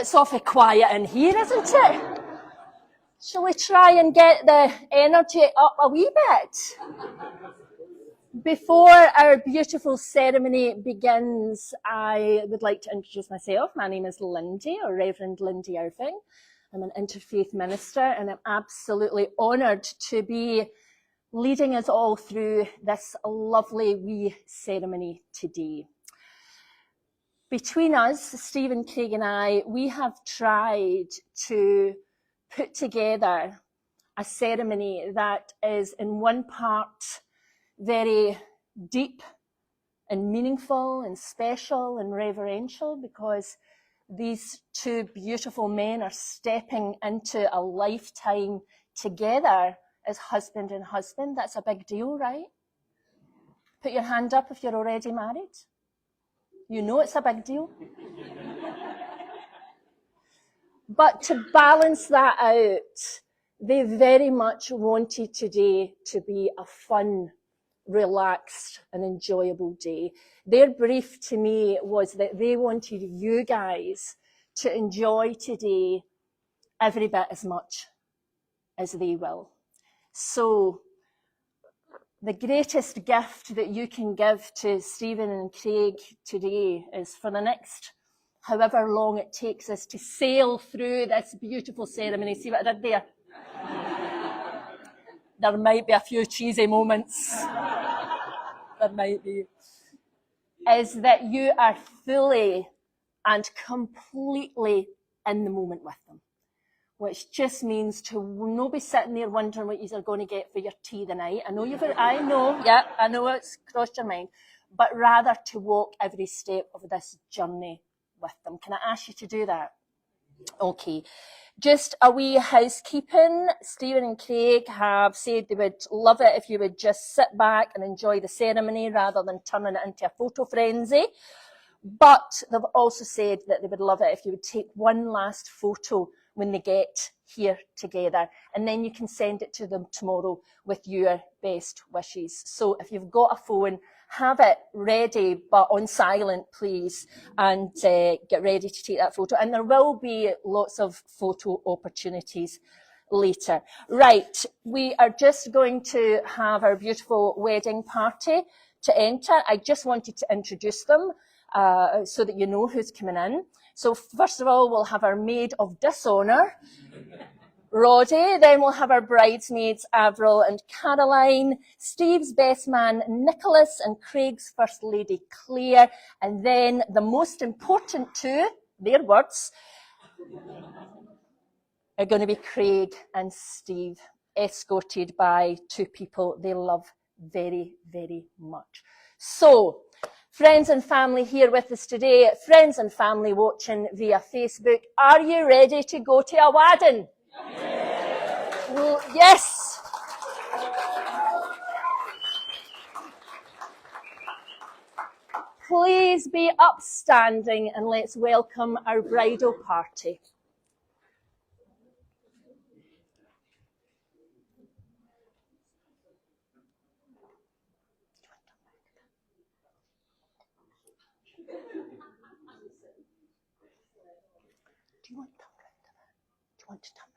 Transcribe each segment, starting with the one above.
It's awfully quiet in here, isn't it? Shall we try and get the energy up a wee bit? Before our beautiful ceremony begins, I would like to introduce myself. My name is Lindy, or Reverend Lindy Irving. I'm an interfaith minister, and I'm absolutely honoured to be leading us all through this lovely wee ceremony today. Between us, Stephen, Craig and I, we have tried to put together a ceremony that is in one part very deep and meaningful and special and reverential, because these two beautiful men are stepping into a lifetime together as husband and husband. That's a big deal, right? Put your hand up if you're already married. You know it's a big deal. But to balance that out, they very much wanted today to be a fun, relaxed and enjoyable day. Their brief to me was that they wanted you guys to enjoy today every bit as much as they will. So the greatest gift that you can give to Stephen and Craig today is, for the next however long it takes us to sail through this beautiful ceremony. See what I did there? There might be a few cheesy moments. There might be. Is that you are fully and completely in the moment with them. Which just means to not be sitting there wondering what you're going to get for your tea tonight. I know it's crossed your mind. But rather to walk every step of this journey with them. Can I ask you to do that? Okay. Just a wee housekeeping. Stephen and Craig have said they would love it if you would just sit back and enjoy the ceremony rather than turning it into a photo frenzy. But they've also said that they would love it if you would take one last photo when they get here together, and then you can send it to them tomorrow with your best wishes. So if you've got a phone, have it ready, but on silent, please, and get ready to take that photo. And there will be lots of photo opportunities later. Right, we are just going to have our beautiful wedding party to enter. I just wanted to introduce them so that you know who's coming in. So first of all, we'll have our maid of dishonour, Roddy. Then we'll have our bridesmaids, Avril and Caroline, Steve's best man, Nicholas, and Craig's first lady, Claire. And then the most important two, their words, are going to be Craig and Steve, escorted by two people they love very, very much. So, friends and family here with us today, friends and family watching via Facebook, are you ready to go to a wedding? Yes. Well, yes. Please be upstanding and let's welcome our bridal party. Do you want to turn around a bit? Do you want to turn around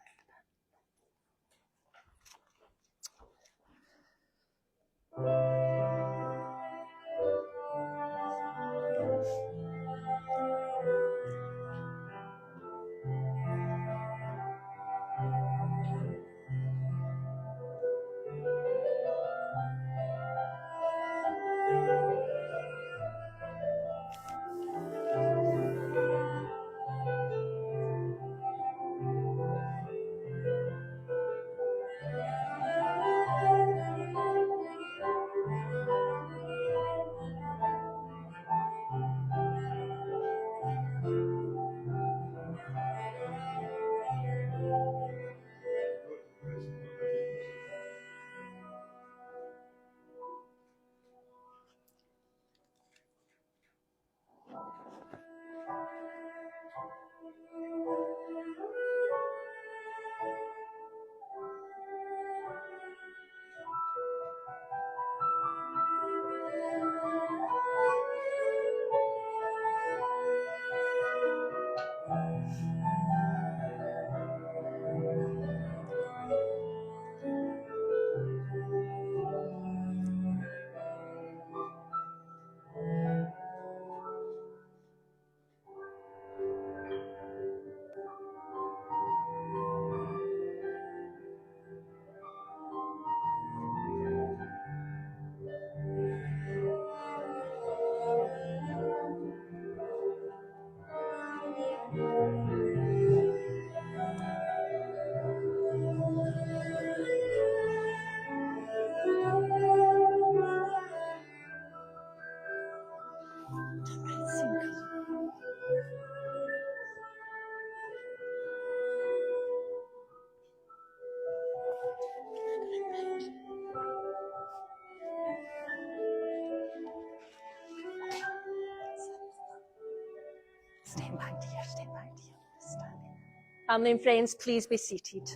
Stand back, dear, stand back, dear. Standing. Family and friends, please be seated.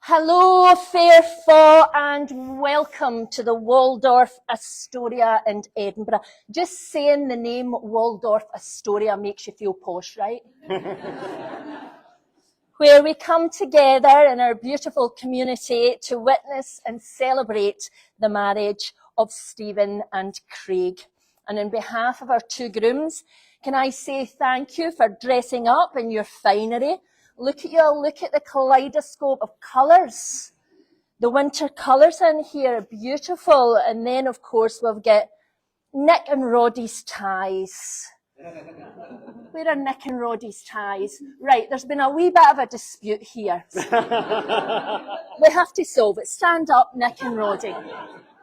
Hello, fair foe, and welcome to the Waldorf Astoria in Edinburgh. Just saying the name Waldorf Astoria makes you feel posh, right? Where we come together in our beautiful community to witness and celebrate the marriage of Stephen and Craig. And on behalf of our two grooms, can I say thank you for dressing up in your finery. Look at you all, look at the kaleidoscope of colours. The winter colours in here are beautiful. And then, of course, we'll get Nick and Roddy's ties. Where are Nick and Roddy's ties? Right, there's been a wee bit of a dispute here. We have to solve it. Stand up, Nick and Roddy.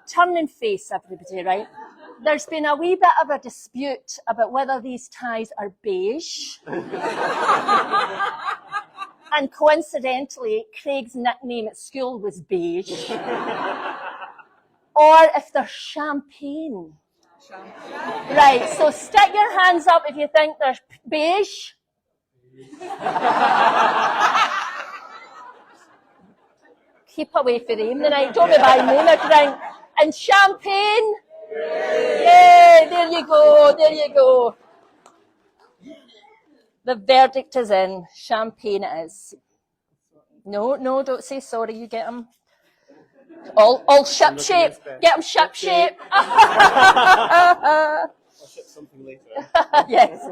Turn and face everybody, right? There's been a wee bit of a dispute about whether these ties are beige. And coincidentally, Craig's nickname at school was Beige. Or if they're champagne. Right, so stick your hands up if you think they're beige. Keep away from him tonight, don't be buying me a drink. And champagne? Yay, there you go, there you go. The verdict is in. Champagne it is. No, don't say sorry. You get them all ship shape. Get them ship shape. I'll ship something later. Yes.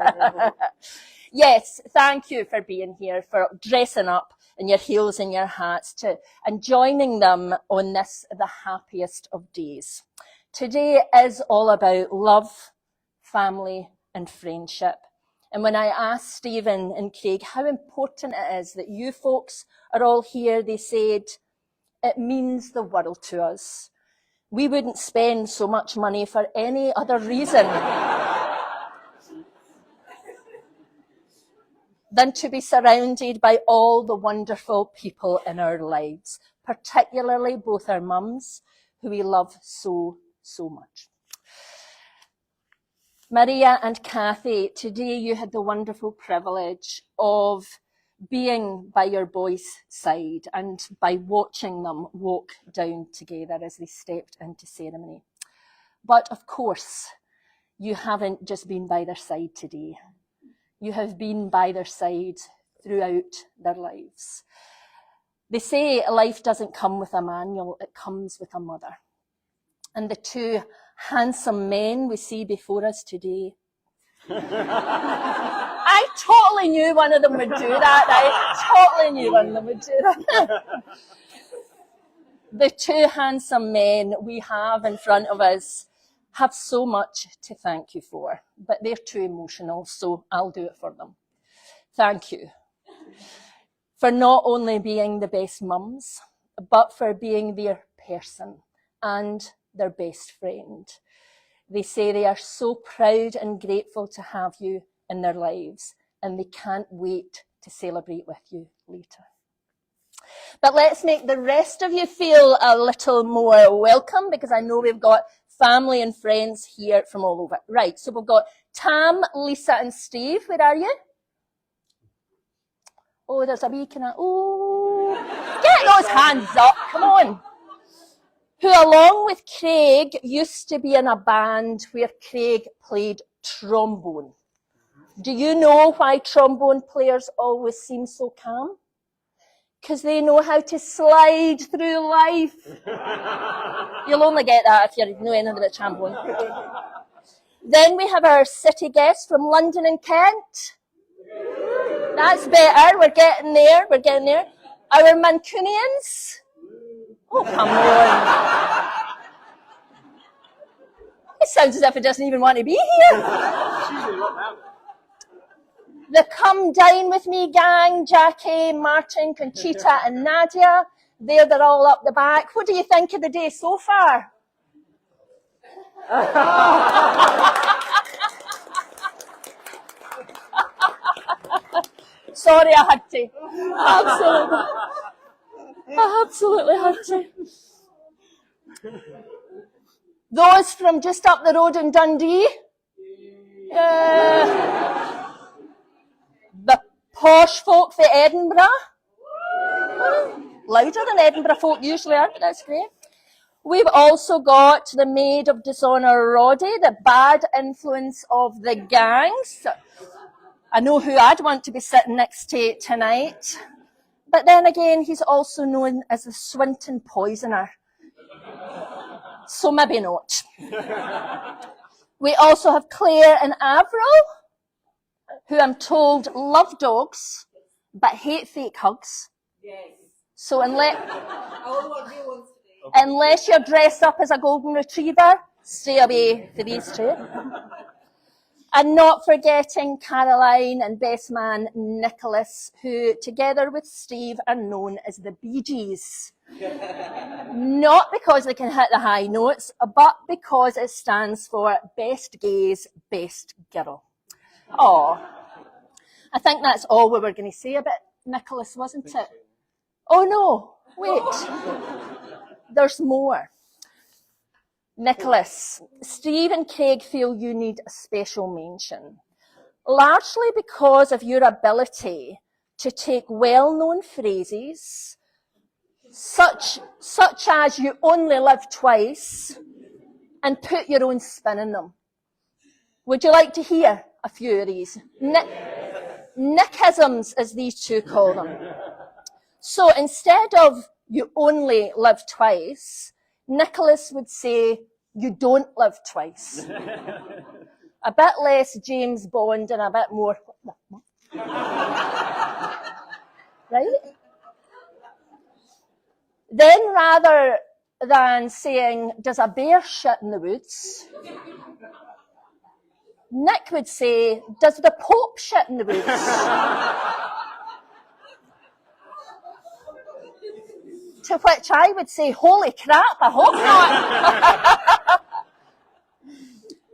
Yes, thank you for being here, for dressing up in your heels and your hats and joining them on this, the happiest of days. Today is all about love, family, and friendship. And when I asked Stephen and Craig how important it is that you folks are all here, they said, it means the world to us. We wouldn't spend so much money for any other reason than to be surrounded by all the wonderful people in our lives, particularly both our mums, who we love so, so much. Maria and Kathy, today you had the wonderful privilege of being by your boys' side and by watching them walk down together as they stepped into ceremony. But of course, you haven't just been by their side today. You have been by their side throughout their lives. They say life doesn't come with a manual, it comes with a mother. And the two handsome men we see before us today. I totally knew one of them would do that. I totally knew one of them would do that. The two handsome men we have in front of us have so much to thank you for, but they're too emotional, so I'll do it for them. Thank you for not only being the best mums, but for being their person and their best friend. They say they are so proud and grateful to have you in their lives, and they can't wait to celebrate with you later. But let's make the rest of you feel a little more welcome, because I know we've got family and friends here from all over. Right, so we've got Tam, Lisa and Steve. Where are you? Oh, there's a wee kind of, oh, get those hands up, come on. Who, along with Craig, used to be in a band where Craig played trombone. Do you know why trombone players always seem so calm? because they know how to slide through life. You'll only get that if you know anything about trampoline. Then we have our city guests from London and Kent. That's better. We're getting there. Our Mancunians. Oh, come on. It sounds as if it doesn't even want to be here. The Come Dine With Me gang, Jackie, Martin, Conchita and Nadia. They're all up the back. What do you think of the day so far? Sorry, I had to. Absolutely had to. Those from just up the road in Dundee. The posh folk for Edinburgh. Louder than Edinburgh folk usually are, but that's great. We've also got the maid of dishonour, Roddy, the bad influence of the gangs. I know who I'd want to be sitting next to tonight. But then again, he's also known as the Swinton Poisoner. So maybe not. We also have Claire and Avril, who I'm told love dogs, but hate fake hugs. Yes. So unless you're dressed up as a golden retriever, stay away for these two. And not forgetting Caroline and best man Nicholas, who together with Steve are known as the Bee Gees. Not because they can hit the high notes, but because it stands for Best Gays, Best Girl. Oh, I think that's all we were going to say about Nicholas, wasn't it? Oh no, wait. There's more. Nicholas, Steve and Craig feel you need a special mention, largely because of your ability to take well-known phrases, such as you only live twice, and put your own spin in them. Would you like to hear a few of these? Nickisms, as these two call them. So instead of you only live twice, Nicholas would say, you don't live twice. A bit less James Bond and a bit more. Right? Then rather than saying, does a bear shit in the woods? Nick would say, does the Pope shit in the woods? To which I would say, holy crap, I hope not.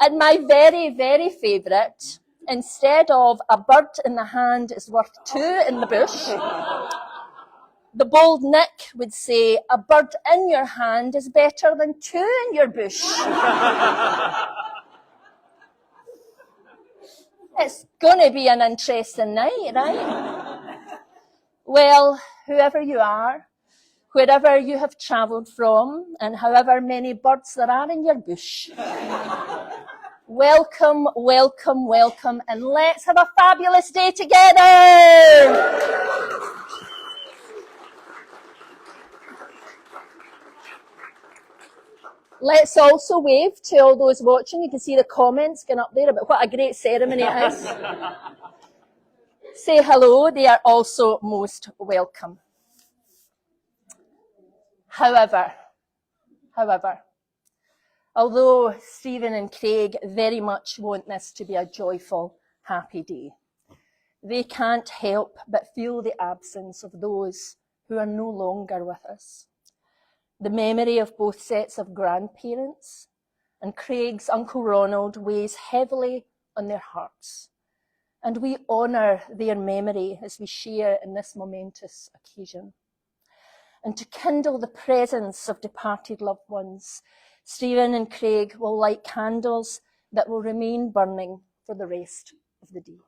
And my very, very favourite, instead of a bird in the hand is worth two in the bush, the bold Nick would say, a bird in your hand is better than two in your bush. It's going to be an interesting night, right? Well, whoever you are, wherever you have travelled from, and however many birds there are in your bush. Welcome, welcome, welcome, and let's have a fabulous day together! Let's also wave to all those watching. You can see the comments going up there about what a great ceremony it is. Say hello, they are also most welcome. However, although Stephen and Craig very much want this to be a joyful, happy day, they can't help but feel the absence of those who are no longer with us. The memory of both sets of grandparents and Craig's Uncle Ronald weighs heavily on their hearts, and we honour their memory as we share in this momentous occasion. And to kindle the presence of departed loved ones, Stephen and Craig will light candles that will remain burning for the rest of the day.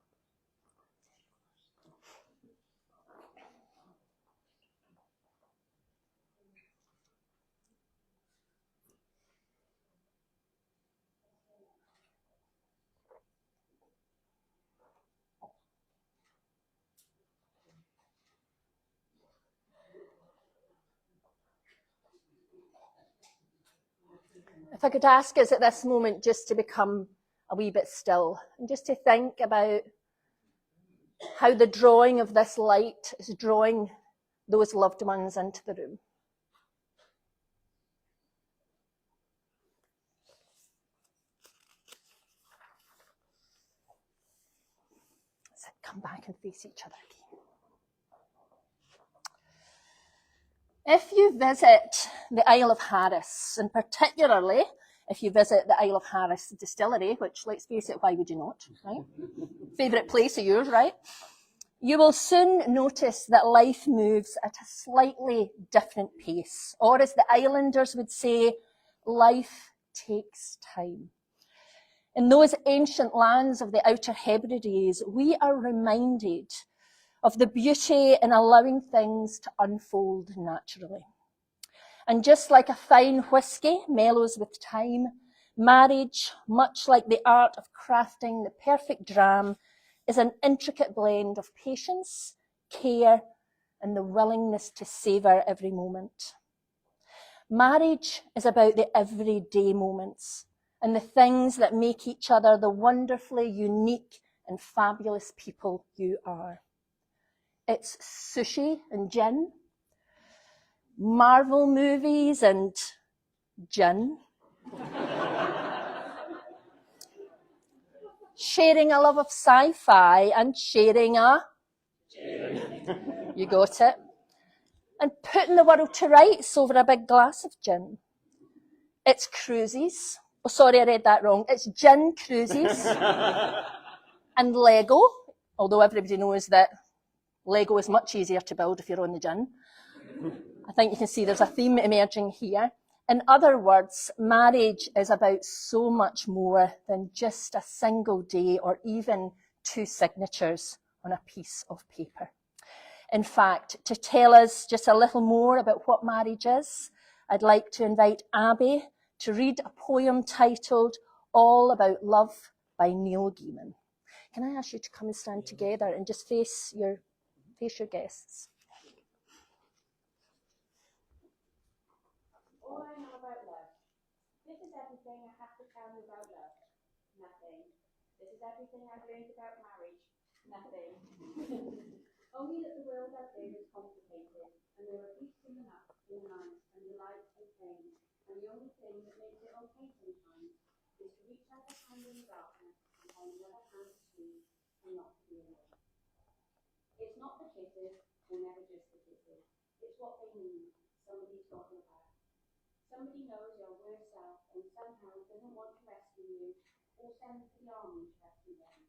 If I could ask us at this moment just to become a wee bit still and just to think about how the drawing of this light is drawing those loved ones into the room. So come back and face each other again. If you visit the Isle of Harris, and particularly if you visit the Isle of Harris distillery, which, let's face it, why would you not, right? Favourite place of yours, right? You will soon notice that life moves at a slightly different pace, or as the islanders would say, life takes time. In those ancient lands of the Outer Hebrides, we are reminded of the beauty in allowing things to unfold naturally. And just like a fine whisky mellows with time, marriage, much like the art of crafting the perfect dram, is an intricate blend of patience, care, and the willingness to savour every moment. Marriage is about the everyday moments and the things that make each other the wonderfully unique and fabulous people you are. It's sushi and gin, Marvel movies and gin, sharing a love of sci-fi and sharing a, you got it, and putting the world to rights over a big glass of gin. It's cruises. Oh, sorry, I read that wrong. It's gin cruises and Lego, although everybody knows that Lego is much easier to build if you're on the gin. I think you can see there's a theme emerging here. In other words, marriage is about so much more than just a single day or even 2 signatures on a piece of paper. In fact, to tell us just a little more about what marriage is, I'd like to invite Abby to read a poem titled All About Love by Neil Gaiman. Can I ask you to come and stand together and just face your guests? All I know about love. This is everything I have to tell you about love. Nothing. This is everything I've learned about marriage. Nothing. Only that the world out there is complicated, and there are peaks in the night, and delights and pain, and the only thing that makes it okay sometimes is to reach out a hand in the darkness and hold another hand to squeeze and not to be alone. It's not the kisses, or never just the kisses. It's what they mean. Somebody's got your back. Somebody knows your worst self and somehow doesn't want to rescue you or send to the army to rescue them.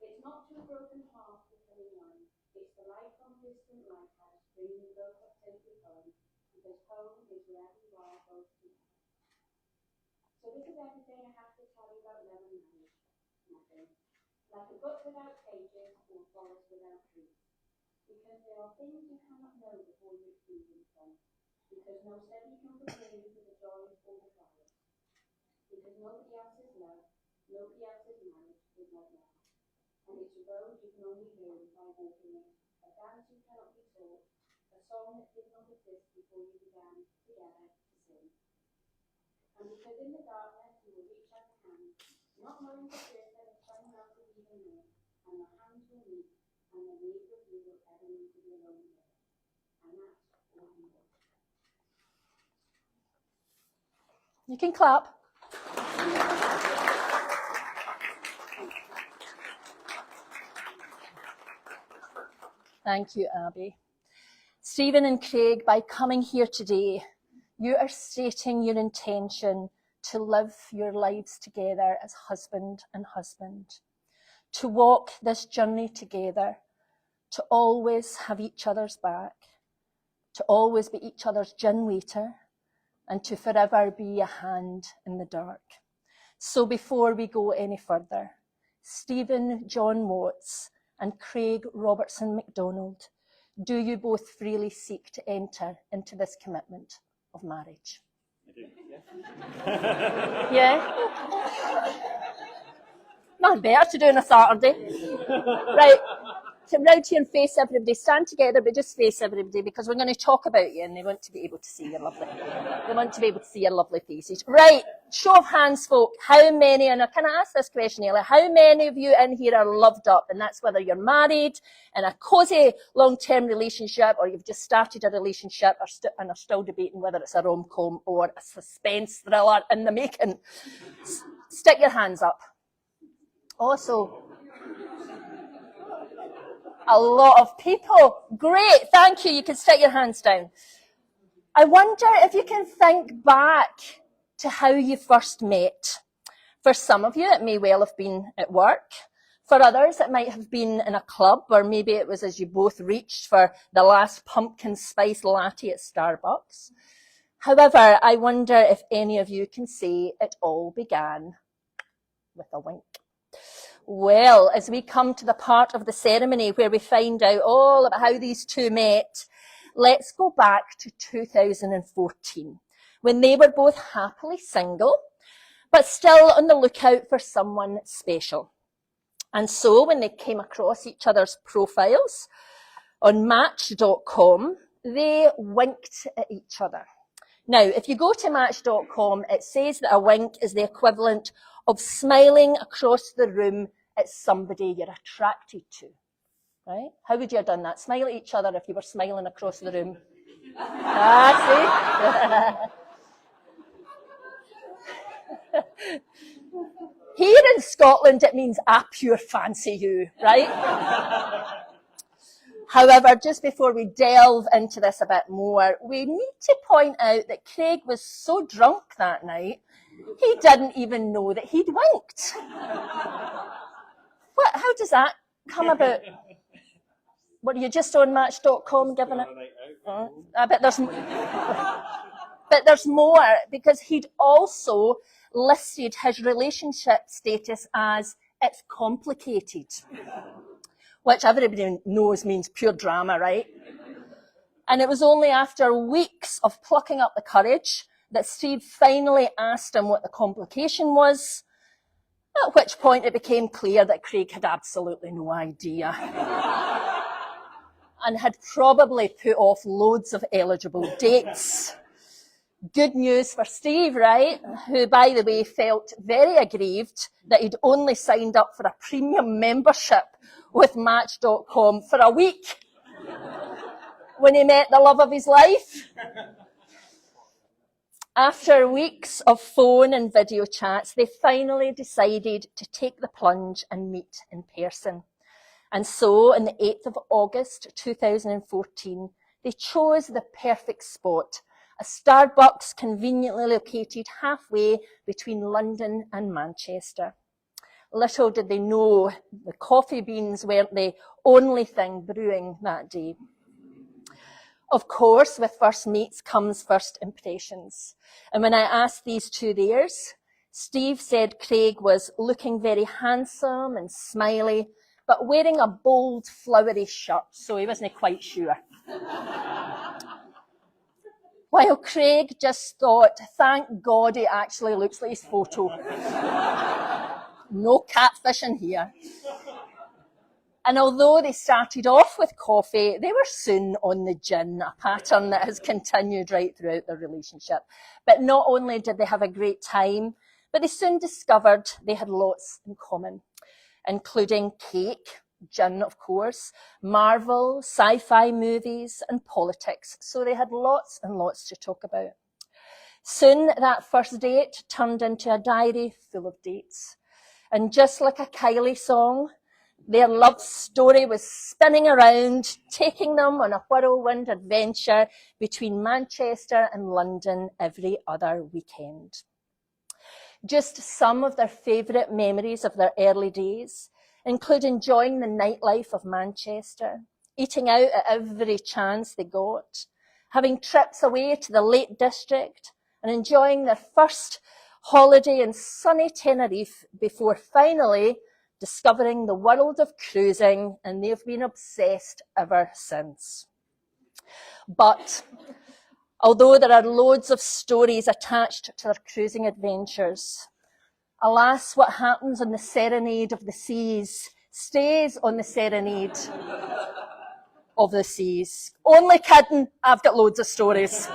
It's not to a broken heart becoming one. It's the light from a distant lighthouse bringing you both up safely home, because home is wherever you are both together. So this is everything I have to tell you about love and marriage. Nothing. Like a book without pages or a forest without trees. Because there are things you cannot know before you experience them. Because no study can prepare you for the joys or the trials. Because nobody else's love, nobody else's marriage is like love. And it's a road you can only learn by walking it, a dance you cannot be taught, a song that did not exist before you began together to sing. And because in the darkness you will reach out a hand, not knowing for certain if someone else is even there, and the hands will meet, and the neither of you will ever need to be alone again. And that's all you want. You can clap. Thank you, Abby. Stephen and Craig, by coming here today, you are stating your intention to live your lives together as husband and husband, to walk this journey together, to always have each other's back, to always be each other's gin waiter, and to forever be a hand in the dark. So before we go any further, Stephen John Watts and Craig Robertson McDonald, do you both freely seek to enter into this commitment of marriage? I do, yeah. Yeah? Nothing better to do on a Saturday. Right, round here and face everybody. Stand together, but just face everybody, because we're going to talk about you, and they want to be able to see your lovely faces. Right, show of hands, folk. How many, and can I ask this question, Ella? How many of you in here are loved up? And that's whether you're married, in a cosy long-term relationship, or you've just started a relationship, and are still debating whether it's a rom-com or a suspense thriller in the making. Stick your hands up. Also, a lot of people. Great, thank you. You can stick your hands down. I wonder if you can think back to how you first met. For some of you, it may well have been at work. For others, it might have been in a club, or maybe it was as you both reached for the last pumpkin spice latte at Starbucks. However, I wonder if any of you can say it all began with a wink. Well, as we come to the part of the ceremony where we find out all about how these two met, let's go back to 2014, when they were both happily single, but still on the lookout for someone special. And so when they came across each other's profiles on Match.com, they winked at each other. Now, if you go to Match.com, it says that a wink is the equivalent of smiling across the room at somebody you're attracted to, right? How would you have done that? Smile at each other if you were smiling across the room. See? Here in Scotland, it means I pure fancy you, right? However, just before we delve into this a bit more, we need to point out that Craig was so drunk that night, he didn't even know that he'd winked. How does that come about? What, are you just on Match.com giving it? I bet there's more, because he'd also listed his relationship status as it's complicated, which everybody knows means pure drama, right? And it was only after weeks of plucking up the courage that Steve finally asked him what the complication was, at which point it became clear that Craig had absolutely no idea and had probably put off loads of eligible dates. Good news for Steve, right? Who, by the way, felt very aggrieved that he'd only signed up for a premium membership with Match.com for a week when he met the love of his life. After weeks of phone and video chats, they finally decided to take the plunge and meet in person. And so, on the 8th of August 2014, they chose the perfect spot, a Starbucks conveniently located halfway between London and Manchester. Little did they know the coffee beans weren't the only thing brewing that day. Of course, with first meets comes first impressions. And when I asked these two theirs, Steve said Craig was looking very handsome and smiley, but wearing a bold, flowery shirt, so he wasn't quite sure. While Craig just thought, thank God he actually looks like his photo. No catfishing here. And although they started off with coffee, they were soon on the gin, a pattern that has continued right throughout their relationship. But not only did they have a great time, but they soon discovered they had lots in common, including cake, gin, of course, Marvel, sci-fi movies, and politics. So they had lots and lots to talk about. Soon, that first date turned into a diary full of dates. And just like a Kylie song, their love story was spinning around, taking them on a whirlwind adventure between Manchester and London every other weekend. Just some of their favourite memories of their early days include enjoying the nightlife of Manchester, eating out at every chance they got, having trips away to the Lake District, and enjoying their first holiday in sunny Tenerife before finally discovering the world of cruising, and they've been obsessed ever since. But although there are loads of stories attached to their cruising adventures, alas, what happens on the Serenade of the Seas stays on the serenade of the seas. Only kidding, I've got loads of stories.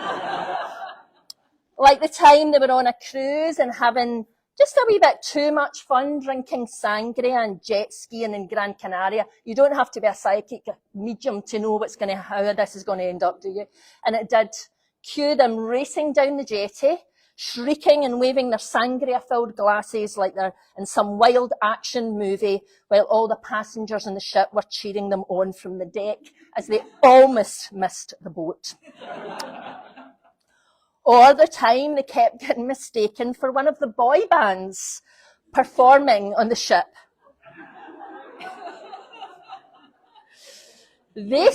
Like the time they were on a cruise and having just a wee bit too much fun drinking sangria and jet skiing in Gran Canaria. You don't have to be a psychic medium to know how this is going to end up, do you? And it did. Cue them racing down the jetty, shrieking and waving their sangria-filled glasses like they're in some wild action movie, while all the passengers on the ship were cheering them on from the deck as they almost missed the boat. Or the time they kept getting mistaken for one of the boy bands performing on the ship. They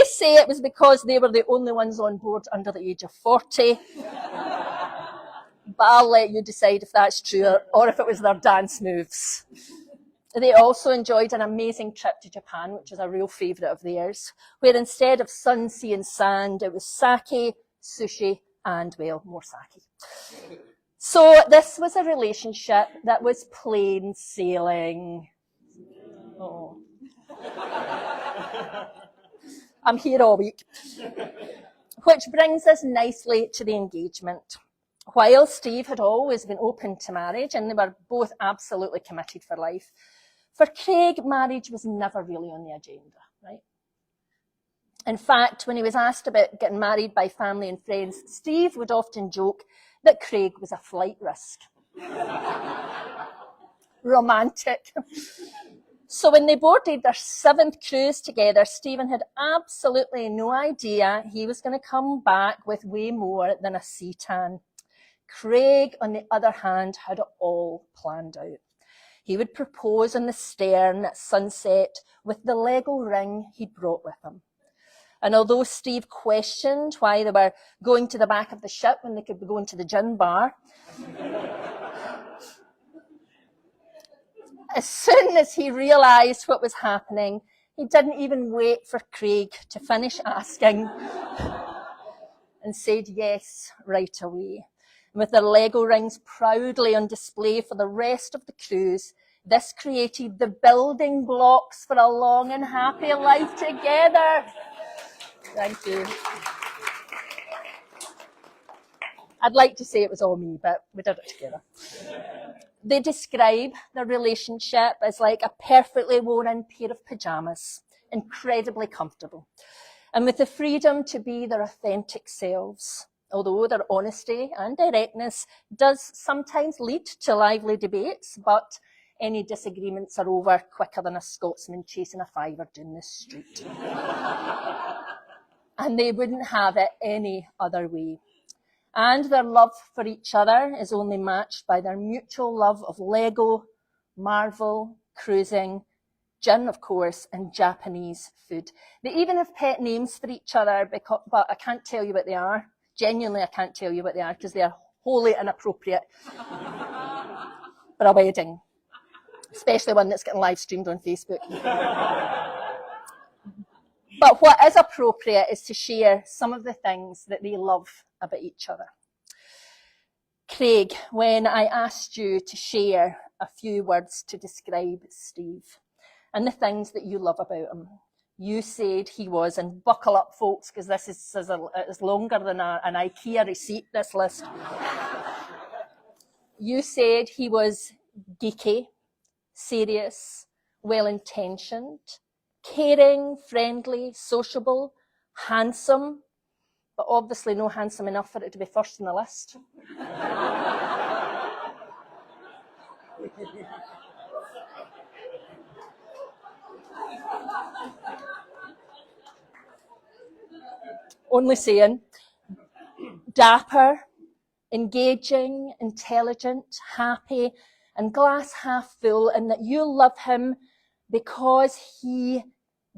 say it was because they were the only ones on board under the age of 40. But I'll let you decide if that's true or if it was their dance moves. They also enjoyed an amazing trip to Japan, which is a real favourite of theirs, where instead of sun, sea and sand, it was sake, sushi, and, well, more sake. So this was a relationship that was plain sailing. Oh. I'm here all week. Which brings us nicely to the engagement. While Steve had always been open to marriage, and they were both absolutely committed for life, for Craig, marriage was never really on the agenda, right? In fact, when he was asked about getting married by family and friends, Steve would often joke that Craig was a flight risk. Romantic. So when they boarded their 7th cruise together, Stephen had absolutely no idea he was going to come back with way more than a sea tan. Craig, on the other hand, had it all planned out. He would propose on the stern at sunset with the Lego ring he'd brought with him. And although Steve questioned why they were going to the back of the ship when they could be going to the gin bar, as soon as he realised what was happening, he didn't even wait for Craig to finish asking and said yes right away. And with their Lego rings proudly on display for the rest of the cruise, this created the building blocks for a long and happy life together. Thank you. I'd like to say it was all me, but we did it together. They describe their relationship as like a perfectly worn-in pair of pyjamas, incredibly comfortable, and with the freedom to be their authentic selves, although their honesty and directness does sometimes lead to lively debates, but any disagreements are over quicker than a Scotsman chasing a fiver down the street. And they wouldn't have it any other way. And their love for each other is only matched by their mutual love of Lego, Marvel, cruising, gin, of course, and Japanese food. They even have pet names for each other, but I can't tell you what they are. Genuinely, I can't tell you what they are because they are wholly inappropriate for a wedding, especially one that's getting live streamed on Facebook. But what is appropriate is to share some of the things that they love about each other. Craig, when I asked you to share a few words to describe Steve and the things that you love about him, you said he was, and buckle up folks, because this is longer than an IKEA receipt, this list. You said he was geeky, serious, well-intentioned, caring, friendly, sociable, handsome, but obviously no handsome enough for it to be first on the list. Only saying. Dapper, engaging, intelligent, happy, and glass half full, and that you love him because he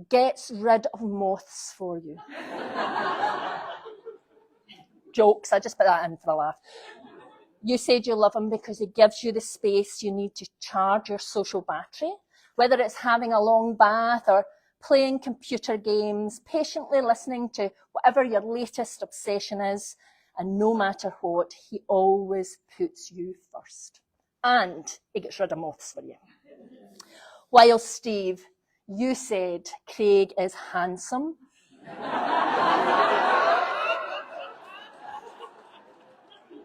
gets rid of moths for you. Jokes, I just put that in for a laugh. You said you love him because he gives you the space you need to charge your social battery, whether it's having a long bath or playing computer games, patiently listening to whatever your latest obsession is, and no matter what, he always puts you first. And he gets rid of moths for you. While Steve, you said Craig is handsome.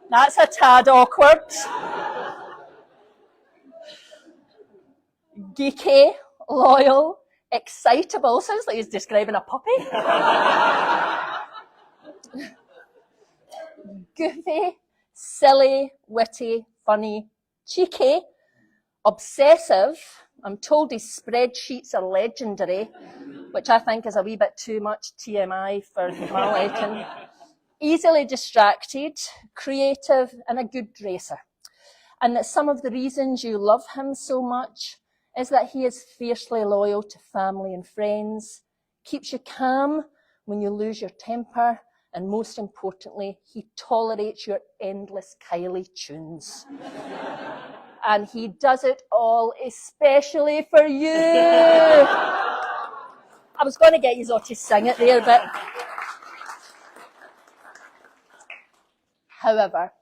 That's a tad awkward. Geeky, loyal, excitable. Sounds like he's describing a puppy. Goofy, silly, witty, funny, cheeky, obsessive. I'm told his spreadsheets are legendary, which I think is a wee bit too much TMI for my liking. Easily distracted, creative, and a good racer. And that some of the reasons you love him so much is that he is fiercely loyal to family and friends, keeps you calm when you lose your temper, and most importantly, he tolerates your endless Kylie tunes. And he does it all especially for you. I was going to get you all to sing it there, but... However,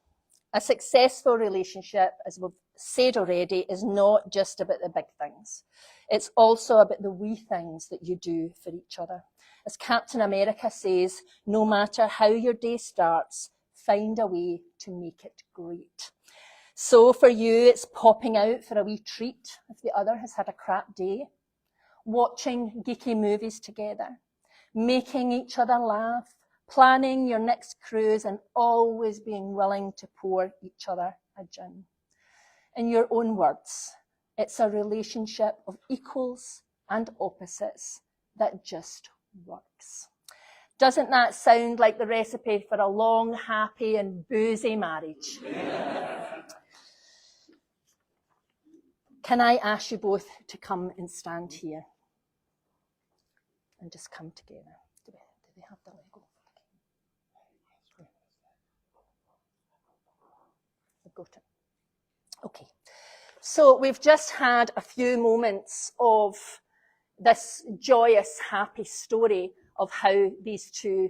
a successful relationship, as we've said already, is not just about the big things. It's also about the wee things that you do for each other. As Captain America says, no matter how your day starts, find a way to make it great. So for you, it's popping out for a wee treat if the other has had a crap day, watching geeky movies together, making each other laugh, planning your next cruise, and always being willing to pour each other a gin. In your own words, it's a relationship of equals and opposites that just works. Doesn't that sound like the recipe for a long, happy, and boozy marriage? Can I ask you both to come and stand here? And just come together. Do they have the Lego? They've got it. Okay. So we've just had a few moments of this joyous, happy story of how these two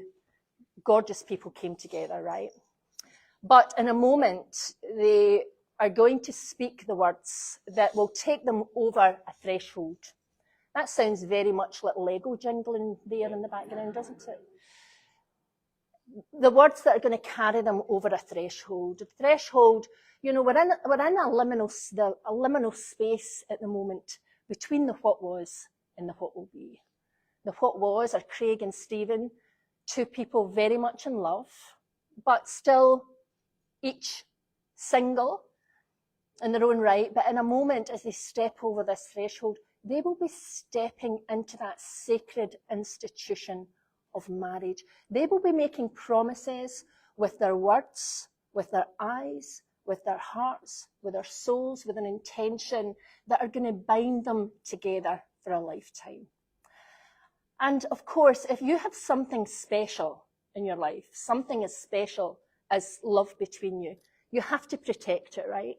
gorgeous people came together, right? But in a moment, they are going to speak the words that will take them over a threshold. That sounds very much like Lego jingling there in the background, doesn't it? The words that are going to carry them over a threshold. A threshold, you know, we're in a liminal space at the moment between the what was and the what will be. The what was are Craig and Stephen, two people very much in love, but still each single in their own right. But in a moment, as they step over this threshold, they will be stepping into that sacred institution of marriage. They will be making promises with their words, with their eyes, with their hearts, with their souls, with an intention that are going to bind them together for a lifetime. And of course, if you have something special in your life, something as special as love between you, you have to protect it, right?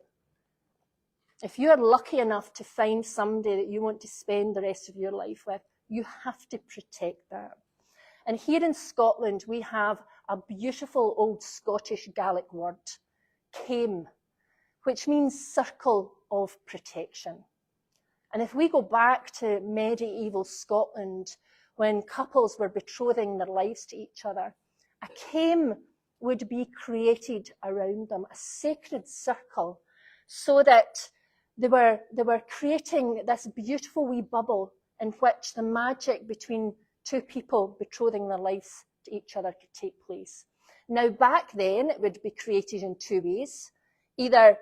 If you are lucky enough to find somebody that you want to spend the rest of your life with, you have to protect that. And here in Scotland, we have a beautiful old Scottish Gaelic word, Caim, which means circle of protection. And if we go back to medieval Scotland, when couples were betrothing their lives to each other, a Caim would be created around them, a sacred circle, so that they were creating this beautiful wee bubble in which the magic between two people betrothing their lives to each other could take place. Now, back then, it would be created in two ways. Either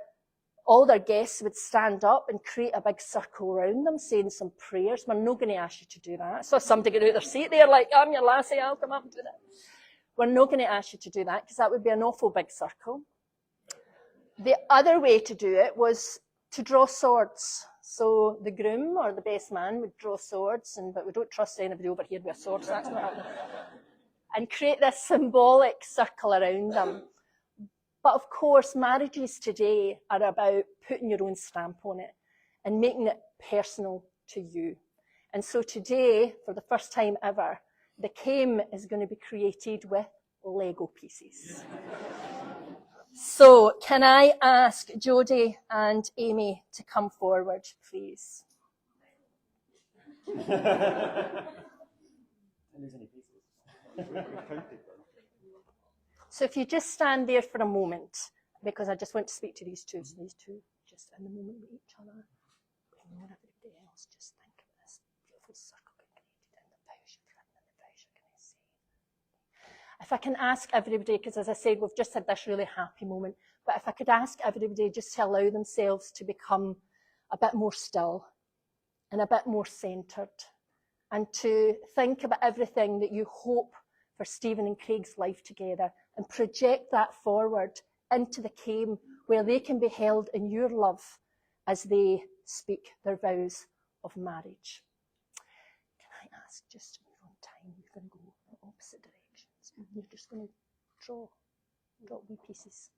all their guests would stand up and create a big circle around them, saying some prayers. We're not going to ask you to do that. I saw somebody get out their seat there like, I'm your lassie, I'll come up and do that. We're not going to ask you to do that because that would be an awful big circle. The other way to do it was to draw swords. So the groom or the best man would draw swords, but we don't trust anybody over here with a sword, so that's not happening. And create this symbolic circle around them. But of course, marriages today are about putting your own stamp on it and making it personal to you. And so today, for the first time ever, the Caim is going to be created with Lego pieces. So can I ask Jodie and Amy to come forward, please? Don't lose any pieces. So if you just stand there for a moment, because I just want to speak to these two, so these two just in the moment with each other. Ignore everybody else, just think of this beautiful circle getting created in the vows you've written and the vows you're going to say. If I can ask everybody, because as I said, we've just had this really happy moment, but if I could ask everybody just to allow themselves to become a bit more still and a bit more centred, and to think about everything that you hope for Stephen and Craig's life together, and project that forward into the Caim, where they can be held in your love as they speak their vows of marriage. Can I ask, just in your own time, you're going to go in opposite directions. You're just going to draw wee pieces.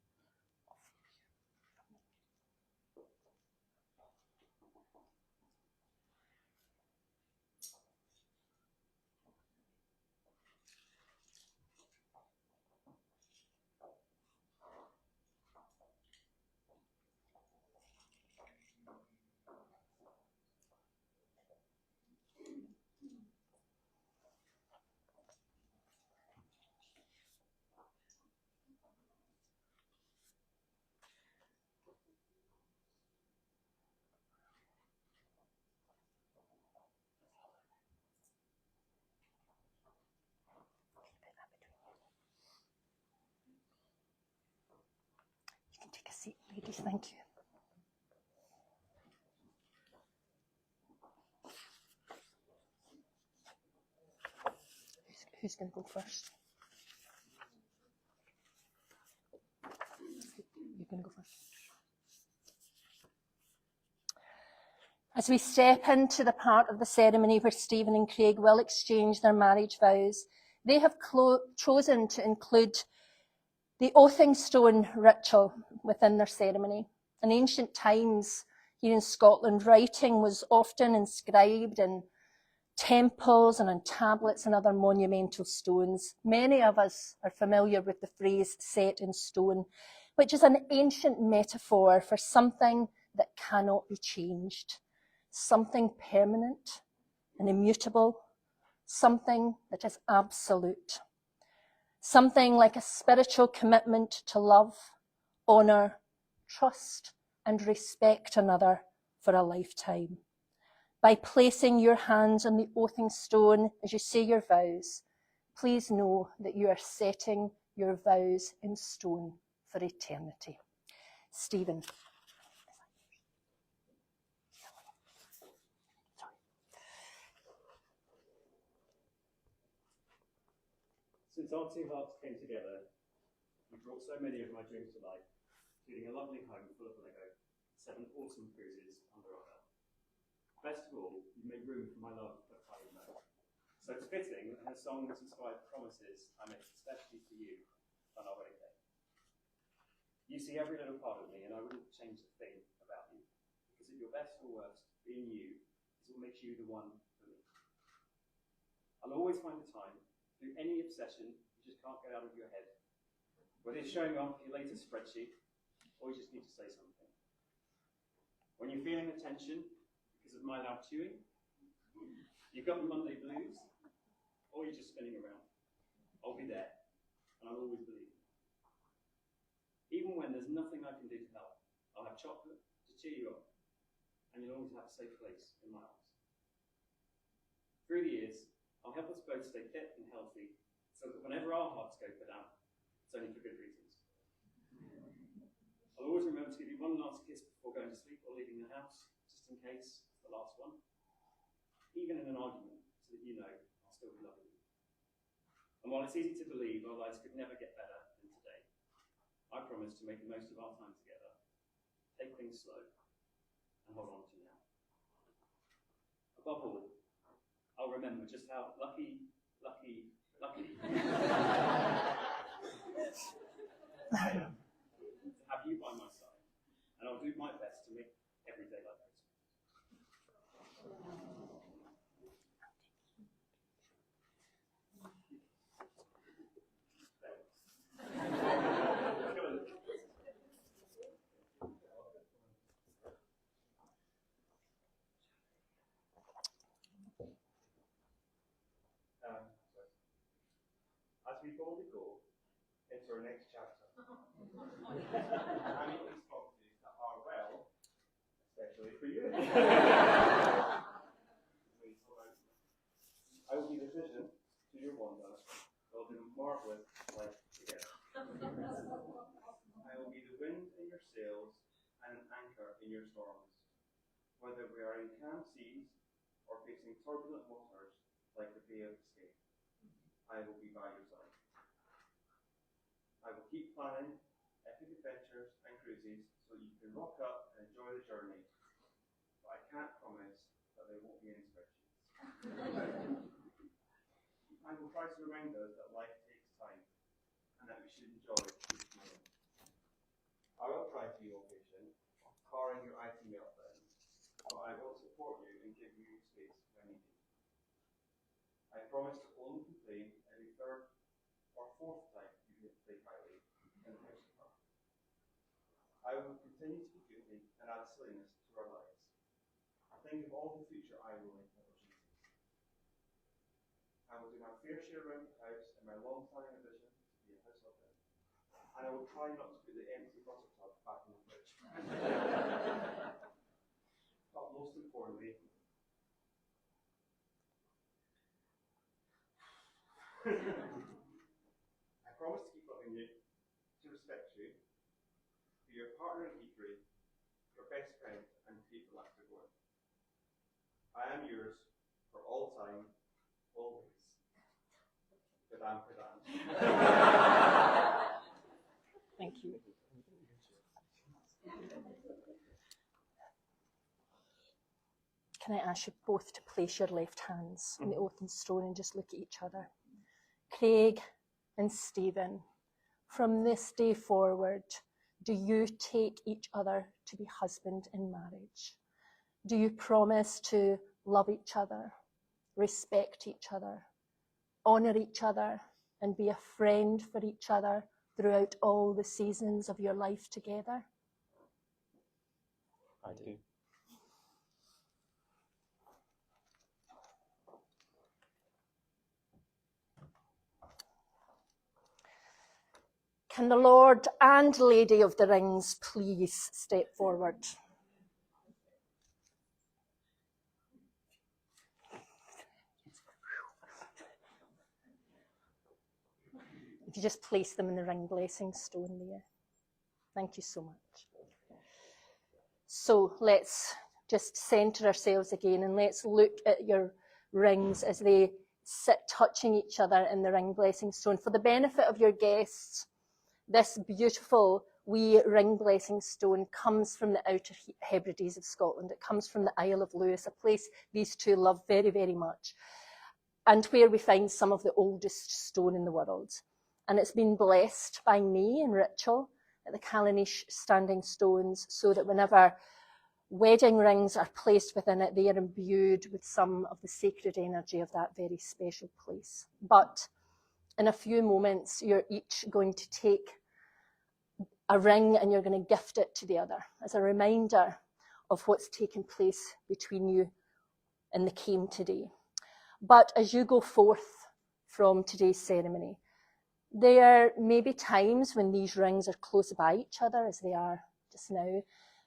You can take a seat, ladies, thank you. Who's going to go first? You're going to go first. As we step into the part of the ceremony where Stephen and Craig will exchange their marriage vows, they have chosen to include the oathing stone ritual within their ceremony. In ancient times, here in Scotland, writing was often inscribed in temples and on tablets and other monumental stones. Many of us are familiar with the phrase set in stone, which is an ancient metaphor for something that cannot be changed, something permanent and immutable, something that is absolute, something like a spiritual commitment to love, honour, trust and respect another for a lifetime. By placing your hands on the oathing stone as you say your vows, please know that you are setting your vows in stone for eternity. Stephen. Since our two hearts came together, you brought so many of my dreams to life, including a lovely home full of Lego, 7 awesome cruises under our belt. Best of all, you made room for my love of Kylie. So it's fitting that a song that's inspired promises I make especially for you on our wedding day. You see every little part of me, and I wouldn't change a thing about you, because at your best or worst, being you is what makes you the one for me. I'll always find the time, through any obsession you just can't get out of your head, whether it's showing off your latest spreadsheet, or you just need to say something. When you're feeling the tension because of my loud chewing, you've got the Monday blues, or you're just spinning around, I'll be there, and I'll always believe you. Even when there's nothing I can do to help, I'll have chocolate to cheer you up, and you'll always have a safe place in my arms. Through the years, I'll help us both stay fit and healthy, so that whenever our hearts go for down, it's only for good reasons. I'll always remember to give you one last kiss before going to sleep or leaving the house, just in case it's the last one. Even in an argument, so that you know I'll still be loving you. And while it's easy to believe our lives could never get better than today, I promise to make the most of our time together, take things slow, and hold on to now. Above all, I'll remember just how lucky I am to have you by my side, and I'll do my best to make every day like Christmas. we boldly go into our next chapter. I make these promises that are, well, especially for you. I will be the vision to your wonder. We'll do marvelous life together. I will be the wind in your sails and an anchor in your storms. Whether we are in calm seas or facing turbulent waters like the Bay of Biscay, I will be by your side. I will keep planning epic adventures and cruises so you can rock up and enjoy the journey, but I can't promise that there won't be any spreadsheets. I will try to remind us that life takes time and that we should enjoy each moment. I will try to be more patient, carring your IT meltdowns, but I will support you and give you space when needed. I promise to only complain every third or fourth time you play Kylie in the house of her. I will continue to be goofy and add silliness to our lives. Think of all the future I will make opportunities. I will do my fair share around the house in my long-time ambition to be a house husband. And I will try not to put the empty butter tub back in the fridge. But most importantly, I promise to keep loving you, to respect you, be your partner in Geeky, your best friend, and keep the laughter going. I am yours for all time, always. Gadam, gadam. Thank you. Can I ask you both to place your left hands on the oath and stone and just look at each other? Craig and Stephen, from this day forward, do you take each other to be husband in marriage? Do you promise to love each other, respect each other, honour each other, and be a friend for each other throughout all the seasons of your life together? I do. Can the Lord and Lady of the Rings please step forward? If you just place them in the ring blessing stone there. Thank you so much. So let's just centre ourselves again and let's look at your rings as they sit touching each other in the ring blessing stone. For the benefit of your guests, this beautiful wee ring blessing stone comes from the Outer Hebrides of Scotland. It comes from the Isle of Lewis, a place these two love very, very much, and where we find some of the oldest stone in the world. And it's been blessed by me in ritual at the Callanish Standing Stones, so that whenever wedding rings are placed within it, they are imbued with some of the sacred energy of that very special place. But in a few moments, you're each going to take a ring and you're going to gift it to the other as a reminder of what's taken place between you in the Caim today. But as you go forth from today's ceremony, there may be times when these rings are close by each other, as they are just now,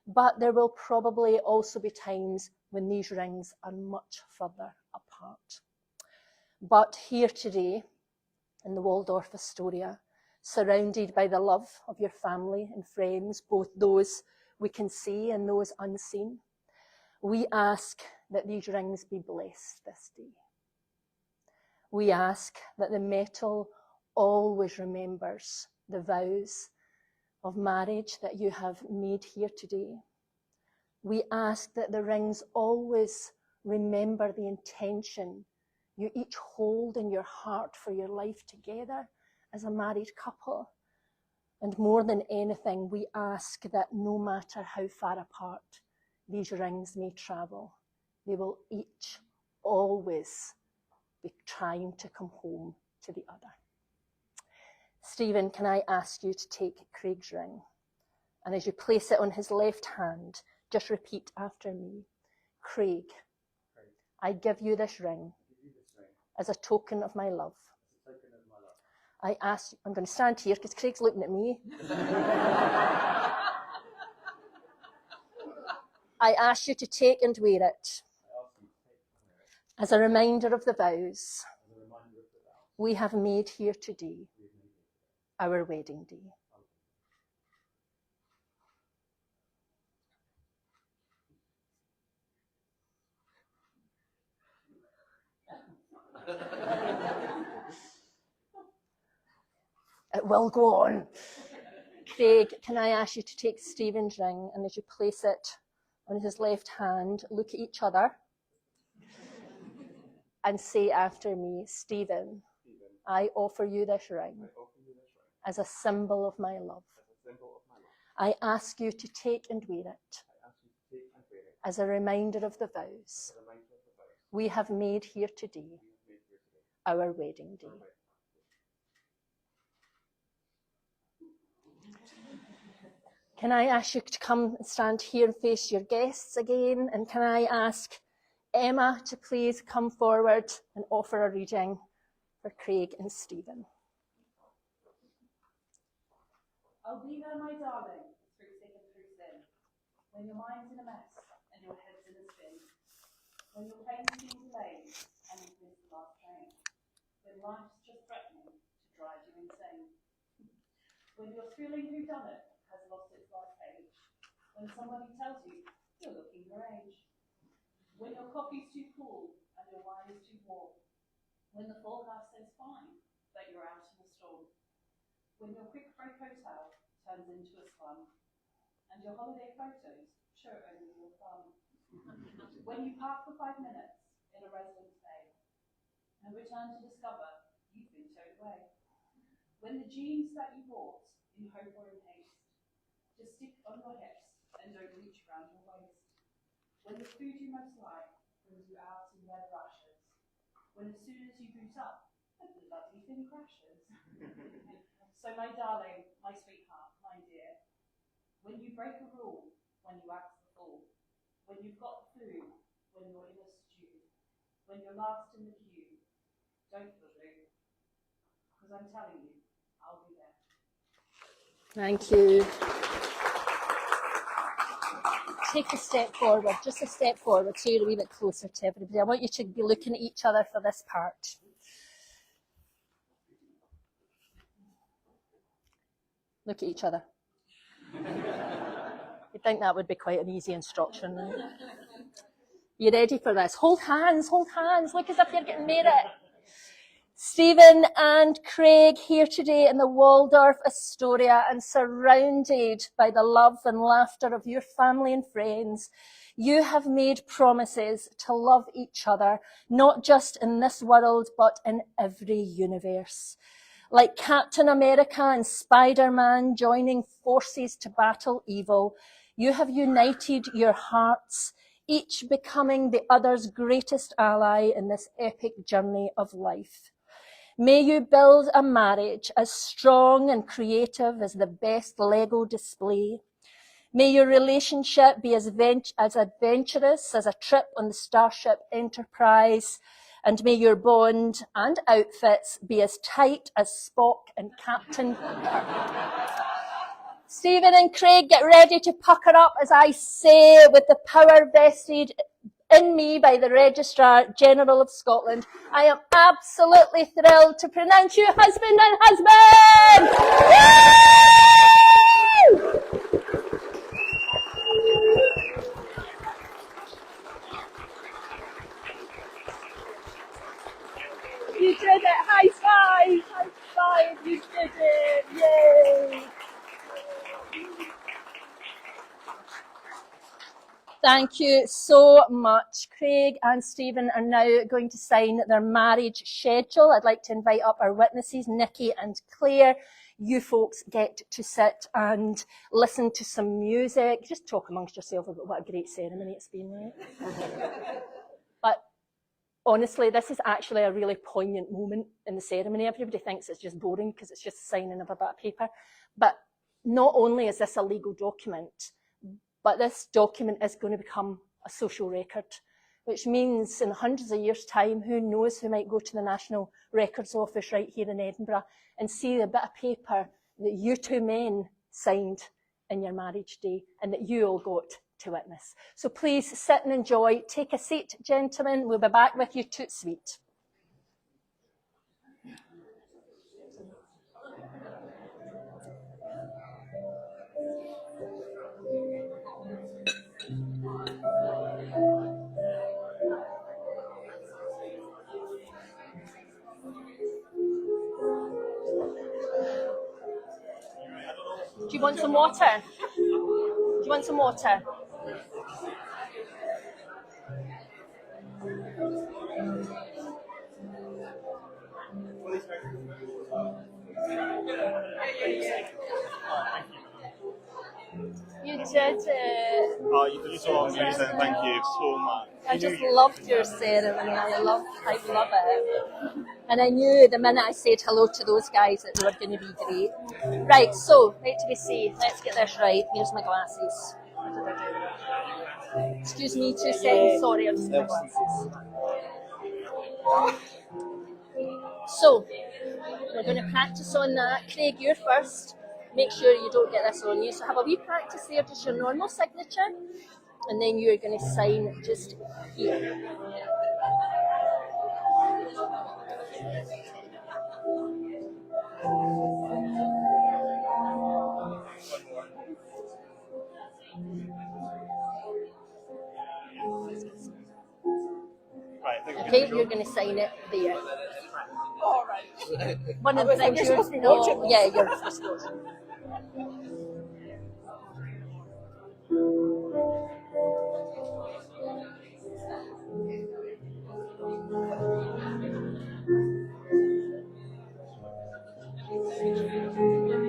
but there will probably also be times when these rings are much further apart. But here today, in the Waldorf Astoria, surrounded by the love of your family and friends, both those we can see and those unseen, we ask that these rings be blessed this day. We ask that the metal always remembers the vows of marriage that you have made here today. We ask that the rings always remember the intention you each hold in your heart for your life together as a married couple. And more than anything, we ask that no matter how far apart these rings may travel, they will each always be trying to come home to the other. Stephen, can I ask you to take Craig's ring? And as you place it on his left hand, just repeat after me. Craig, I give you this ring as a token of my love. I'm going to stand here because Craig's looking at me. I ask you to take and wear it as a reminder of the vows we have made here today, our wedding day. It will go on. Craig, can I ask you to take Stephen's ring, and as you place it on his left hand, look at each other and say after me, Stephen, I offer you this ring as a symbol of my love. I ask you to take and wear it as a reminder of the vows we have made here today, our wedding day. Can I ask you to come and stand here and face your guests again? And can I ask Emma to please come forward and offer a reading for Craig and Stephen? I'll be there, my darling, through thick and through thin, when your mind's in a mess and your head's in a spin, when your plane seems delayed and you've missed the last train, when life's just threatening to drive you insane, when your thrilling whodunit has lost its last page, when somebody tells you you're looking your age, when your coffee's too cool and your wine is too warm, when the forecast says fine, but you're out in a storm, when your quick break hotel turns into a slum, and your holiday photos show only your thumb, when you park for 5 minutes in a residence bay and return to discover you've been towed away, when the jeans that you bought in hope or in haste just stick on your hips and don't reach around your waist, when the food you most like brings you out in red rashes, when as soon as you boot up, the bloody thing crashes. So my darling, my sweetheart, my dear, when you break a rule, when you act the fool, when you've got the flu, when you're in a stew, when you're last in the queue, don't feel blue, because I'm telling you, I'll be there. Thank you. Take a step forward, just a step forward, so you're a wee bit closer to everybody. I want you to be looking at each other for this part. Look at each other. You'd think that would be quite an easy instruction, right? You ready for this? Hold hands, look as if you're getting married. Stephen and Craig here today in the Waldorf Astoria and surrounded by the love and laughter of your family and friends. You have made promises to love each other, not just in this world, but in every universe. Like Captain America and Spider-Man joining forces to battle evil, you have united your hearts, each becoming the other's greatest ally in this epic journey of life. May you build a marriage as strong and creative as the best Lego display. May your relationship be as adventurous as a trip on the Starship Enterprise. And may your bond and outfits be as tight as Spock and Captain Kirk. Stephen and Craig, get ready to pucker up as I say, with the power vested in me by the Registrar General of Scotland. I am absolutely thrilled to pronounce you husband and husband! Woo! You did it! High five! High five! You did it! Yay! Thank you so much. Craig and Stephen are now going to sign their marriage schedule. I'd like to invite up our witnesses, Nikki and Claire. You folks get to sit and listen to some music. Just talk amongst yourselves about what a great ceremony it's been, right? But honestly, this is actually a really poignant moment in the ceremony. Everybody thinks it's just boring because it's just signing of a bit of paper. But not only is this a legal document, but this document is going to become a social record. which means in hundreds of years' time, who knows who might go to the National Records Office right here in Edinburgh and see a bit of paper that you two men signed in your marriage day and that you all got to witness. So please sit and enjoy. Take a seat, gentlemen. We'll be back with you toot sweet. Do you want some water? Do you want some water? You did. Oh, you're so amazing. Thank you so much. I just loved your ceremony. I love it. And I knew the minute I said hello to those guys that they were going to be great. Right, so, right to be safe. Let's get this right. Here's my glasses. Excuse me 2 seconds. Sorry, I've just my glasses. So, we're going to practice on that. Craig, you're first. Make sure you don't get this on you. So have a wee practice there, just your normal signature. And then you're going to sign just here. Okay, you're going to sign it there. All right. One of the things you're supposed to be watching. Yeah, you're supposed to watch.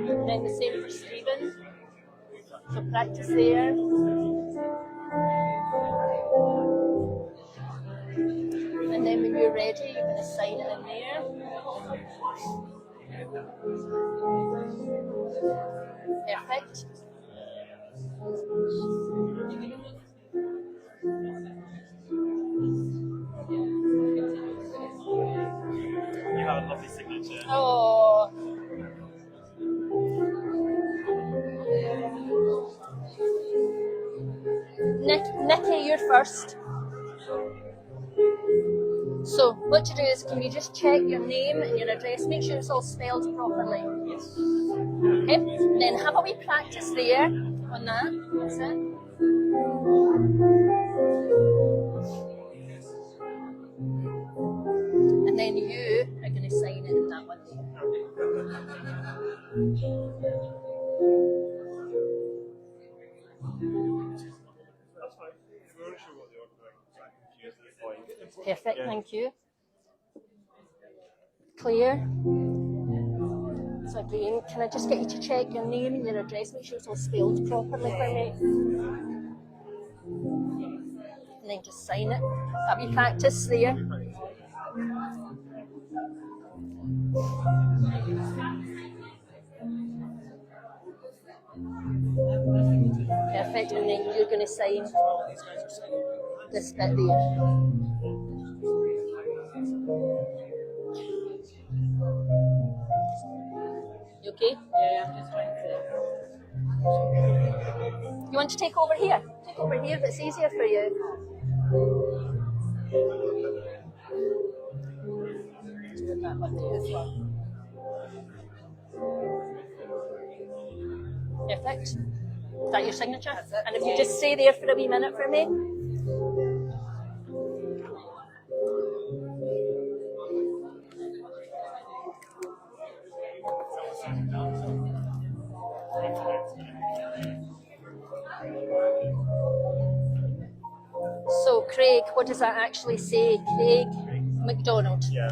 And then the same for Stephen. So practice there. And then when you're ready, you're going to sign it in there. Perfect. You have a lovely signature. Oh. Nikki, you're first. So, what you do is, can you just check your name and your address, make sure it's all spelled properly. Yes. Okay, then have a wee practice there on that. That's it. And then you are going to sign it in that one there. That's fine. We're not sure what the order is. Perfect, thank you. Clear. So again, can I just get you to check your name and your address, make sure it's all spelled properly for me. And then just sign it. Have you practice there? Perfect, and then you're going to sign this bit there. You okay? Yeah, I'm just trying to. You want to take over here? Take over here if it's easier for you. That one there as well. Perfect. Is that your signature? And if you just stay there for a wee minute for me. So, Craig, what does that actually say? Craig McDonald. Yeah.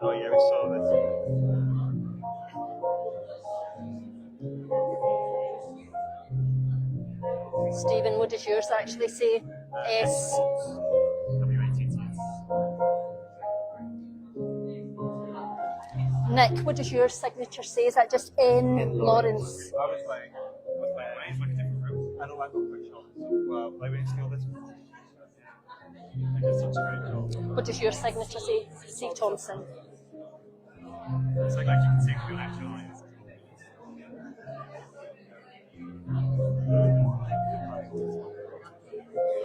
Oh yeah, we saw this. Stephen, what does yours actually say? S. Nick, what does your signature say? Is that just N. Lawrence? I was like, what's my name? Like a different room. And and all I've got quick shots. Well, maybe it's still this one. They did such a great job. What does your signature say? C. Thompson. It's like you can see it with your actual eyes.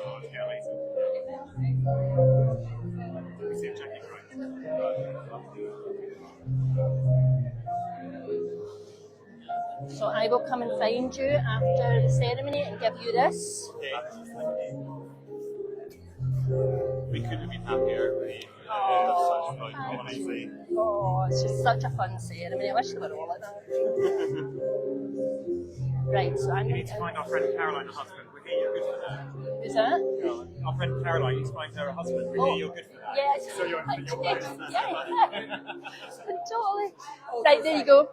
Oh, Kelly. We see Jackie Christ. So I will come and find you after the ceremony and give you this. We couldn't have been happier. It Oh, was such fun, honestly. Oh, it's just such a fun ceremony. I wish they were all like that. Right, so I'm You going need to find our friend Caroline a husband. We hear you're good for that. Who's that? Our friend Caroline, you need to find her a husband. We hear you're good for that. Yes. So you're I bonus. did. Yeah. Totally. Right, there you go.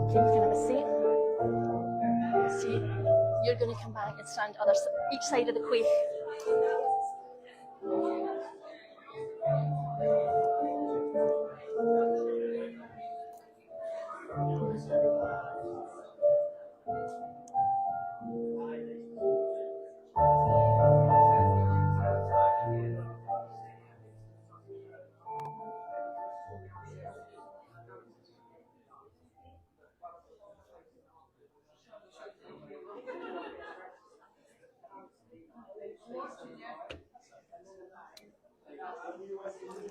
Okay, you can have a seat. See, you're going to come back and stand each side of the quaich.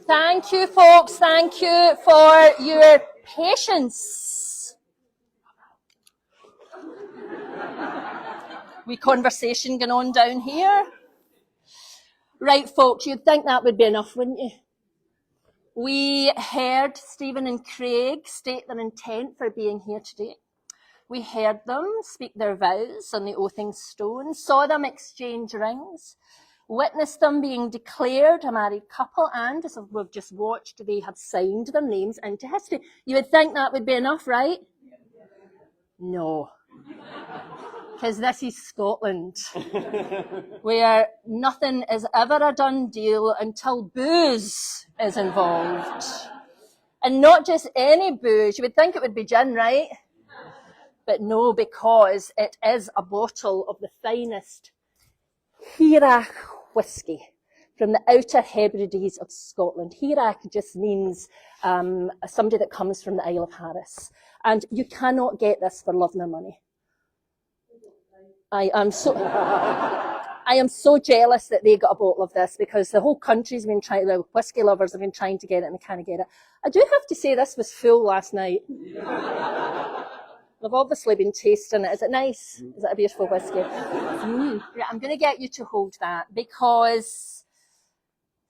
Thank you, folks. Thank you for your patience. We conversation going on down here. Right, folks, you'd think that would be enough, wouldn't you? We heard Stephen and Craig state their intent for being here today. We heard them speak their vows on the oathing stone, saw them exchange rings, witnessed them being declared a married couple, and, as we've just watched, they have signed their names into history. You would think that would be enough, right? No. Because this is Scotland, where nothing is ever a done deal until booze is involved. And not just any booze. You would think it would be gin, right? But no, because it is a bottle of the finest Hearach whiskey from the Outer Hebrides of Scotland. Hearach just means somebody that comes from the Isle of Harris. And you cannot get this for love nor money. I am so jealous that they got a bottle of this, because the whole country's been trying, the whiskey lovers have been trying to get it and they can't get it. I do have to say this was full last night. I've obviously been tasting it. Is it nice? Is it a beautiful whiskey? Yeah, I'm going to get you to hold that, because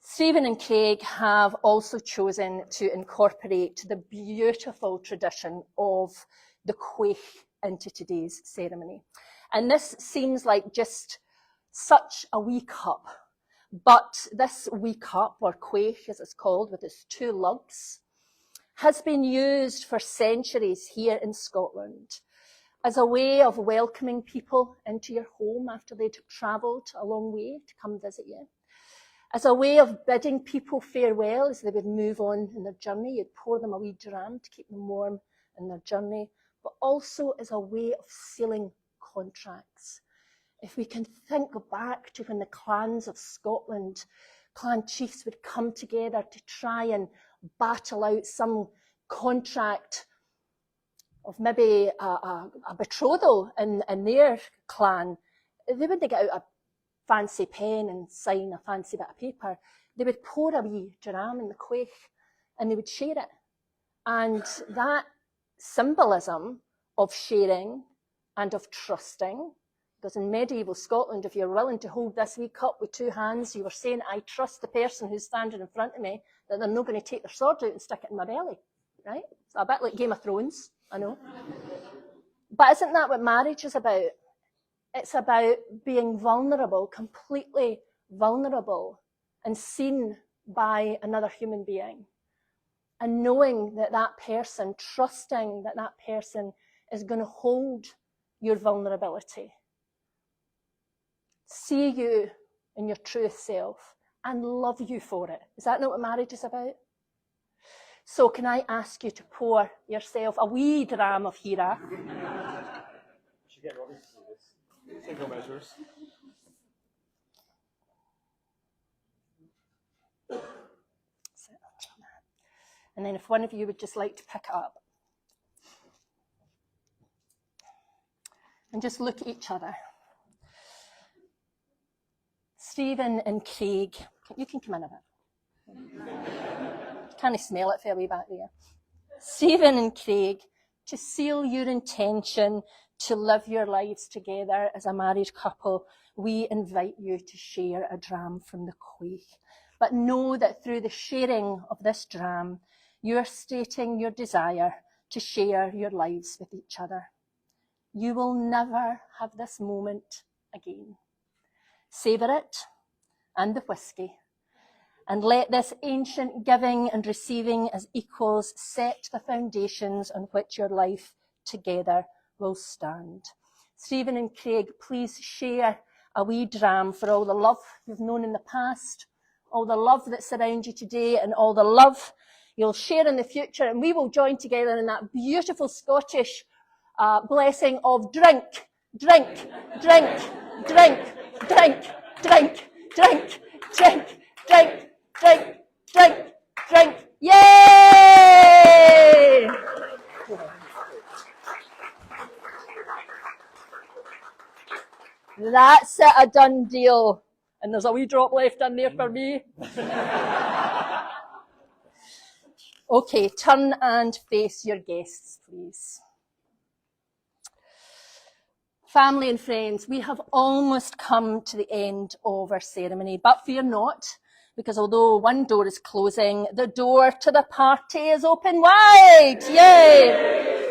Stephen and Craig have also chosen to incorporate the beautiful tradition of the quaich into today's ceremony. And this seems like just such a wee cup. But this wee cup, or quaich as it's called, with its two lugs, has been used for centuries here in Scotland as a way of welcoming people into your home after they'd travelled a long way to come visit you. As a way of bidding people farewell as they would move on in their journey. You'd pour them a wee dram to keep them warm in their journey, but also as a way of sealing contracts. If we can think back to when the clans of Scotland, clan chiefs would come together to try and battle out some contract of maybe a betrothal in their clan, they wouldn't get out a fancy pen and sign a fancy bit of paper. They would pour a wee dram in the quaich and they would share it. And that symbolism of sharing and of trusting. Because in medieval Scotland, if you're willing to hold this wee cup with two hands, you were saying, I trust the person who's standing in front of me, that they're not going to take their sword out and stick it in my belly, right? It's a bit like Game of Thrones, I know. But isn't that what marriage is about? It's about being vulnerable, completely vulnerable, and seen by another human being. And knowing that that person, trusting that that person is going to hold your vulnerability, see you in your truth self, and love you for it. Is that not what marriage is about? So can I ask you to pour yourself a wee dram of Hearach? You should get Roddy to do this. Single measures. And then if one of you would just like to pick it up. And just look at each other. Stephen and Craig, you can come in a bit. Can't smell it fairly back there. Stephen and Craig, to seal your intention to live your lives together as a married couple, we invite you to share a dram from the Quaich. But know that through the sharing of this dram, you're stating your desire to share your lives with each other. You will never have this moment again. Savour it and the whiskey, and let this ancient giving and receiving as equals set the foundations on which your life together will stand. Stephen and Craig, please share a wee dram for all the love you've known in the past, all the love that surrounds you today, and all the love you'll share in the future. And we will join together in that beautiful Scottish blessing of drink, drink, drink, drink, drink, drink, drink, drink, drink, drink, drink, drink. Yay! That's it, a done deal. And there's a wee drop left in there for me. Okay, turn and face your guests, please. Family and friends, we have almost come to the end of our ceremony, but fear not, because although one door is closing, the door to the party is open wide. Yay!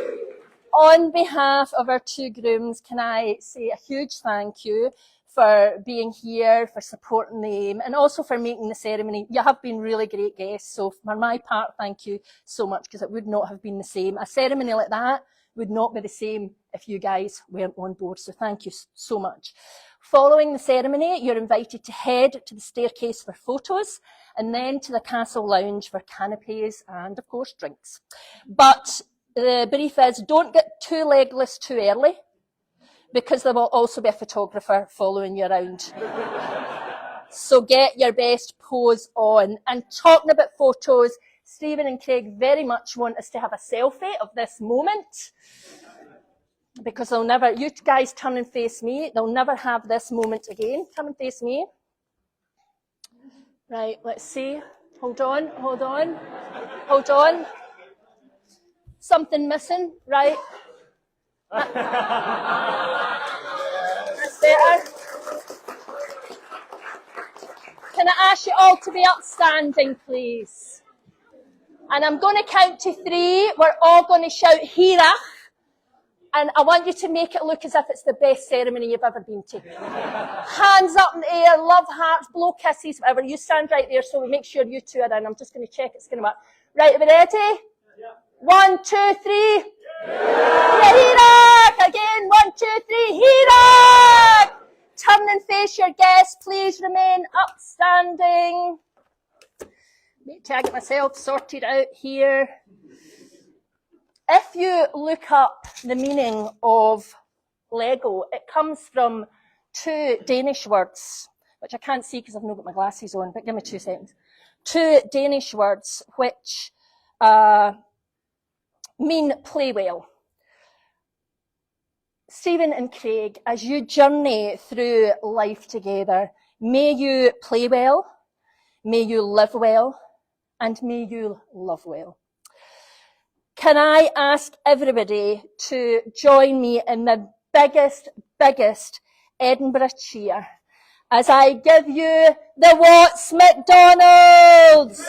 On behalf of our two grooms, can I say a huge thank you for being here, for supporting the aim, and also for making the ceremony. You have been really great guests, so for my part, thank you so much, because it would not have been the same. A ceremony like that would not be the same if you guys weren't on board, so thank you so much. Following the ceremony, you're invited to head to the staircase for photos, and then to the castle lounge for canapes and, of course, drinks. But the brief is, don't get too legless too early, because there will also be a photographer following you around. So get your best pose on. And talking about photos, Stephen and Craig very much want us to have a selfie of this moment, because they'll never, you guys turn and face me, they'll never have this moment again. Come and face me. Right, let's see. Hold on, hold on, hold on. Something missing, right? That's better. Can I ask you all to be upstanding, please? And I'm going to count to 3. We're all going to shout Hearach. And I want you to make it look as if it's the best ceremony you've ever been to. Hands up in the air, love hearts, blow kisses, whatever. You stand right there so we make sure you two are in. I'm just going to check it's going to work. Right, are we ready? 1, 2, 3. Hearach! Again, 1, 2, 3. Hearach! Turn and face your guests. Please remain upstanding. Wait till I get myself sorted out here. If you look up the meaning of Lego, it comes from 2 Danish words, which I can't see because I've not got my glasses on, but give me 2 seconds. 2 Danish words which mean play well. Stephen and Craig, as you journey through life together, may you play well, may you live well, and may you love well. can I ask everybody to join me in the biggest Edinburgh cheer as I give you the Watts-McDonalds?